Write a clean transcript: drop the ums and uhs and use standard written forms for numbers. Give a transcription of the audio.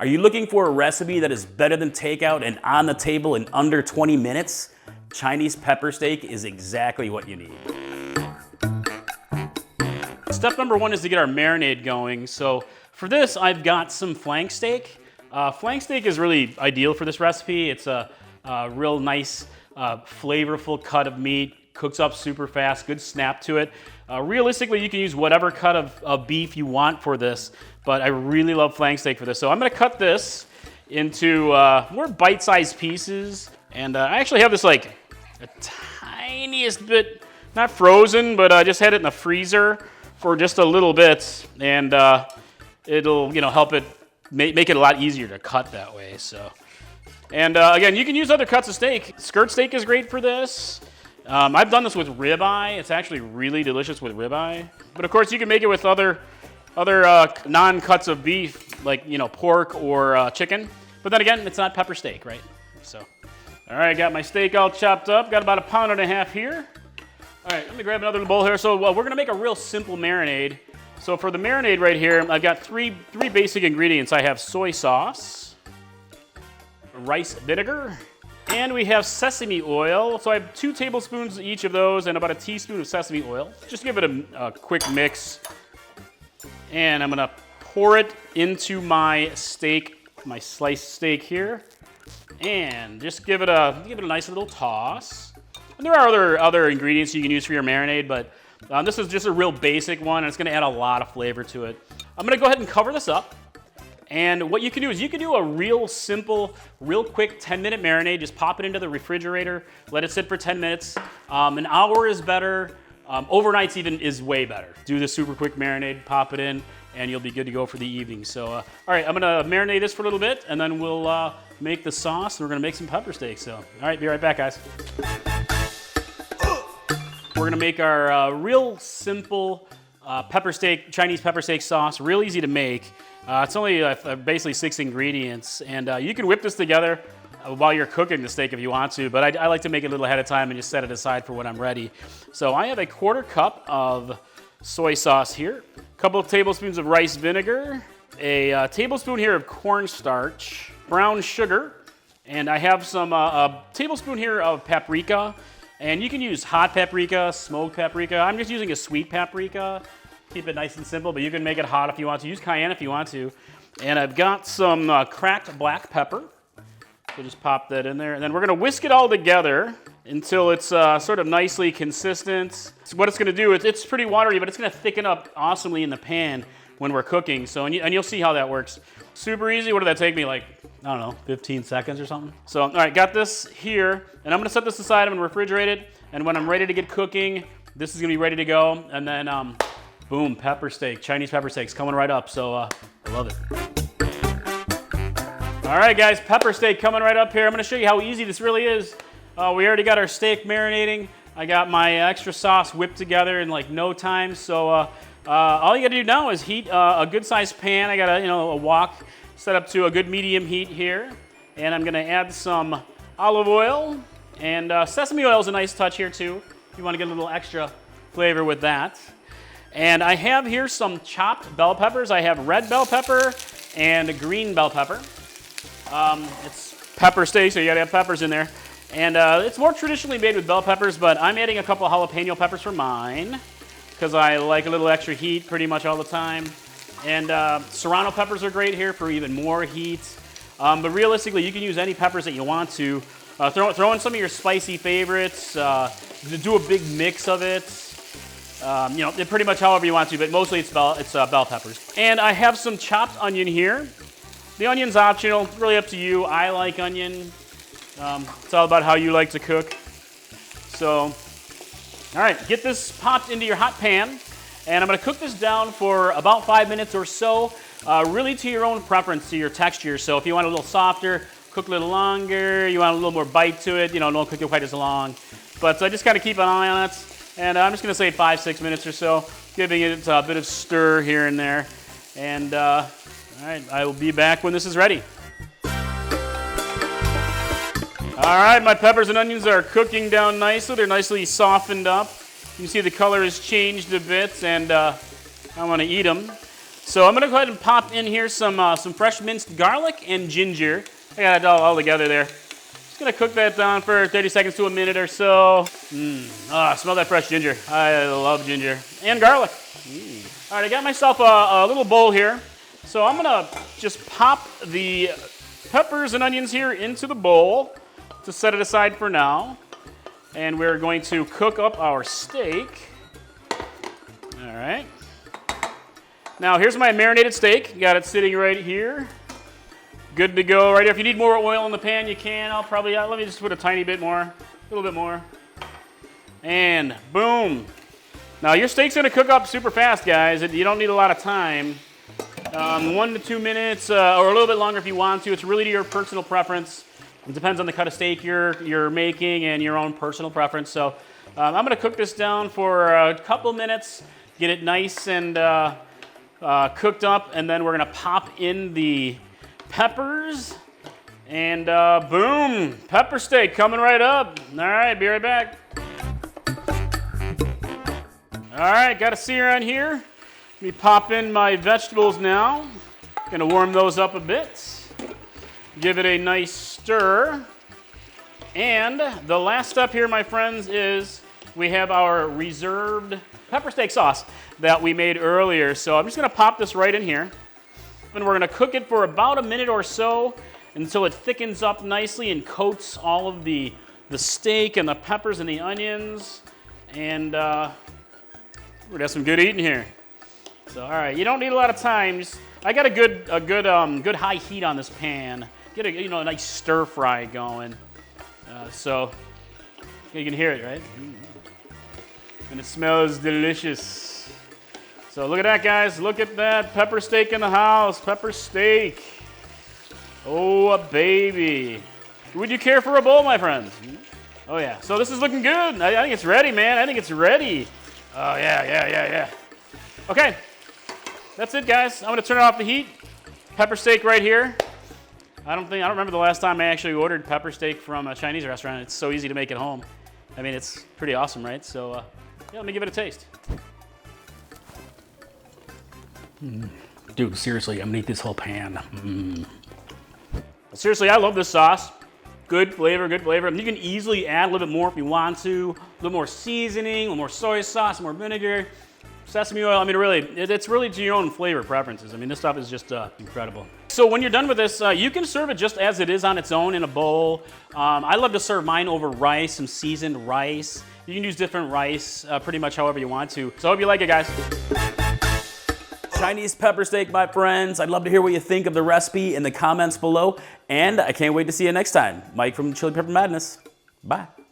Are you looking for a recipe that is better than takeout and on the table in under 20 minutes? Chinese pepper steak is exactly what you need. Step number one is to get our marinade going. So for this, I've got some flank steak. Flank steak is really ideal for this recipe. It's a real nice, flavorful cut of meat, cooks up super fast, good snap to it. Realistically, you can use whatever cut of beef you want for this, but I really love flank steak for this. So I'm gonna cut this into more bite-sized pieces. And I actually have this like a tiniest bit, not frozen, but I just had it in the freezer for just a little bit, and it'll help it make it a lot easier to cut that way. So, and again, you can use other cuts of steak. Skirt steak is great for this. I've done this with ribeye. It's actually really delicious with ribeye. But of course, you can make it with other non-cuts of beef, like pork or chicken. But then again, it's not pepper steak, right? So, all right, got my steak all chopped up. Got about 1.5 pounds here. All right, let me grab another bowl here. So we're gonna make a real simple marinade. So for the marinade right here, I've got three basic ingredients. I have soy sauce, rice vinegar, and we have sesame oil. So I have 2 tablespoons each of those and about a teaspoon of sesame oil. Just give it a quick mix. And I'm gonna pour it into my steak, my sliced steak here. And just give it a nice little toss. And there are other ingredients you can use for your marinade, but this is just a real basic one, and it's gonna add a lot of flavor to it. I'm gonna go ahead and cover this up. And what you can do is you can do a real simple, real quick 10-minute marinade. Just pop it into the refrigerator, let it sit for 10 minutes. An hour is better. Overnight's even is way better. Do the super quick marinade, pop it in, and you'll be good to go for the evening. So, all right, I'm gonna marinate this for a little bit, and then we'll make the sauce, and we're gonna make some pepper steak. So, all right, be right back, guys. We're gonna make our real simple pepper steak, Chinese pepper steak sauce, real easy to make. It's only basically 6 ingredients, and you can whip this together while you're cooking the steak if you want to, but I like to make it a little ahead of time and just set it aside for when I'm ready. So I have a 1/4 cup of soy sauce here, a couple of tablespoons of rice vinegar, a tablespoon here of cornstarch, brown sugar, and I have some a tablespoon here of paprika. And you can use hot paprika, smoked paprika. I'm just using a sweet paprika. Keep it nice and simple, but you can make it hot if you want to. Use cayenne if you want to. And I've got some cracked black pepper. So just pop that in there. And then we're gonna whisk it all together until it's sort of nicely consistent. So what it's gonna do is, it's pretty watery, but it's gonna thicken up awesomely in the pan when we're cooking. So, and you'll see how that works. Super easy. What did that take me, like, I don't know, 15 seconds or something? So, all right, got this here, and I'm gonna set this aside, I'm gonna refrigerate it, and when I'm ready to get cooking, this is gonna be ready to go, and then, boom, pepper steak, Chinese pepper steak's coming right up, so I love it. All right, guys, pepper steak coming right up here. I'm gonna show you how easy this really is. We already got our steak marinating. I got my extra sauce whipped together in like no time, so all you gotta do now is heat a good-sized pan. I got a wok set up to a good medium heat here, and I'm gonna add some olive oil, and sesame oil is a nice touch here too, if you wanna get a little extra flavor with that. And I have here some chopped bell peppers. I have red bell pepper and green bell pepper. It's pepper steak, so you gotta have peppers in there. And it's more traditionally made with bell peppers, but I'm adding a couple of jalapeno peppers for mine, because I like a little extra heat pretty much all the time. And serrano peppers are great here for even more heat. But realistically, you can use any peppers that you want to. Throw in some of your spicy favorites. Do a big mix of it. Pretty much however you want to, but mostly it's bell peppers. And I have some chopped onion here. The onion's optional, it's really up to you. I like onion. It's all about how you like to cook. So, all right, get this popped into your hot pan. And I'm gonna cook this down for about 5 minutes or so, really to your own preference, to your texture. So if you want it a little softer, cook a little longer. You want a little more bite to it, don't cook it quite as long. But I just gotta keep an eye on it. And I'm just gonna say 5-6 minutes or so, giving it a bit of stir here and there. And all right, I will be back when this is ready. All right, my peppers and onions are cooking down nicely. They're nicely softened up. You can see the color has changed a bit, and I want to eat them. So I'm gonna go ahead and pop in here some fresh minced garlic and ginger. I got it all together there. Just gonna cook that down for 30 seconds to a minute or so. Smell that fresh ginger. I love ginger. And garlic. All right, I got myself a little bowl here. So I'm gonna just pop the peppers and onions here into the bowl to set it aside for now. And we're going to cook up our steak. All right. Now here's my marinated steak. Got it sitting right here. Good to go right here. If you need more oil in the pan, you can. I'll probably, let me just put a tiny bit more, a little bit more. And boom. Now your steak's gonna cook up super fast, guys. You don't need a lot of time. 1 to 2 minutes, or a little bit longer if you want to. It's really to your personal preference. It depends on the cut of steak you're making and your own personal preference. So I'm gonna cook this down for a couple minutes, get it nice and cooked up, and then we're gonna pop in the peppers, and boom, pepper steak coming right up. All right, be right back. All right, got a sear on here. Let me pop in my vegetables now. Gonna warm those up a bit. Give it a nice stir. And the last step here, my friends, is we have our reserved pepper steak sauce that we made earlier. So I'm just gonna pop this right in here. And we're gonna cook it for about a minute or so until it thickens up nicely and coats all of the steak and the peppers and the onions. And we're gonna have some good eating here. So, all right, you don't need a lot of time. I got a good high heat on this pan. Get a nice stir fry going. So you can hear it, right? And it smells delicious. So look at that, guys. Look at that pepper steak in the house. Pepper steak. Oh, a baby. Would you care for a bowl, my friends? Oh yeah. So this is looking good. I think it's ready, man. I think it's ready. Oh yeah. Okay. That's it, guys. I'm gonna turn off the heat. Pepper steak right here. I don't remember the last time I actually ordered pepper steak from a Chinese restaurant. It's so easy to make at home. I mean, it's pretty awesome, right? So, yeah, let me give it a taste. Dude, seriously, I'm gonna eat this whole pan. Seriously, I love this sauce. Good flavor, good flavor. You can easily add a little bit more if you want to. A little more seasoning, a little more soy sauce, more vinegar. Sesame oil, I mean, really, it's really to your own flavor preferences. I mean, this stuff is just incredible. So when you're done with this, you can serve it just as it is on its own in a bowl. I love to serve mine over rice, some seasoned rice. You can use different rice pretty much however you want to. So I hope you like it, guys. Chinese pepper steak, my friends. I'd love to hear what you think of the recipe in the comments below. And I can't wait to see you next time. Mike from Chili Pepper Madness. Bye.